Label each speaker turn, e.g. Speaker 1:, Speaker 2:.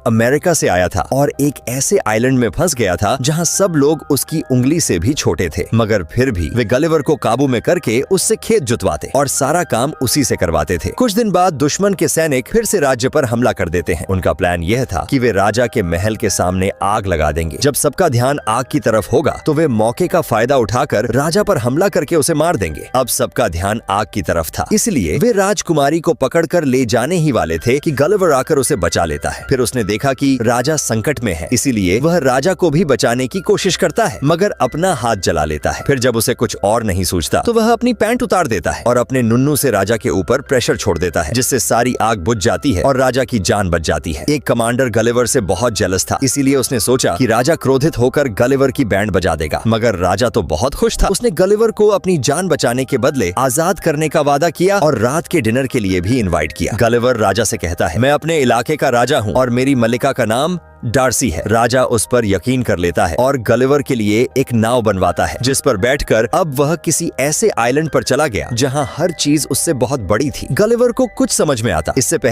Speaker 1: America से आया था और एक ऐसे आइलैंड में फंस गया था जहाँ सब लोग उसकी उंगली से भी छोटे थे, मगर फिर भी वे गलिवर को काबू में करके उससे खेत जुतवाते और सारा काम उसी से करवाते थे। कुछ दिन बाद दुश्मन के सैनिक फिर से राज्य पर हमला कर देते हैं। उनका प्लान यह था कि वे राजा के महल के सामने आग लगा देंगे। जब सबका ध्यान आग की तरफ होगा तो वे मौके का फायदा उठाकर राजा पर हमला करके उसे मार देंगे। अब सबका ध्यान आग की तरफ था, इसलिए वे राजकुमारी को पकड़कर ले जाने ही वाले थे कि गलिवर आकर उसे बचा लेता है। फिर उसने देखा कि राजा संकट में है, इसीलिए वह राजा को भी बचाने की कोशिश करता है, मगर अपना हाथ जला लेता है। फिर जब उसे कुछ और नहीं सूझता तो वह अपनी पैंट उतार देता है और अपने नुन्नू से राजा के ऊपर प्रेशर छोड़ देता है, जिससे सारी आग बुझ जाती है और राजा की जान बच जाती है। एक कमांडर गलिवर से बहुत जेलस था, इसीलिए उसने सोचा कि राजा क्रोधित होकर गलिवर की बैंड बजा देगा, मगर राजा तो बहुत खुश था। उसने गलिवर को अपनी जान बचाने के बदले आजाद करने का वादा किया और रात के डिनर के लिए भी इनवाइट किया। गलिवर राजा से कहता है, मैं अपने इलाके का राजा हूँ और मेरी मल्लिका का नाम डार्सी है। राजा उस पर यकीन कर लेता है और गलिवर के लिए एक नाव बनवाता है, जिस पर बैठकर अब वह किसी ऐसे आइलैंड पर चला गया जहां हर चीज उससे बहुत बड़ी थी। गलिवर को कुछ समझ में आता, इससे पहले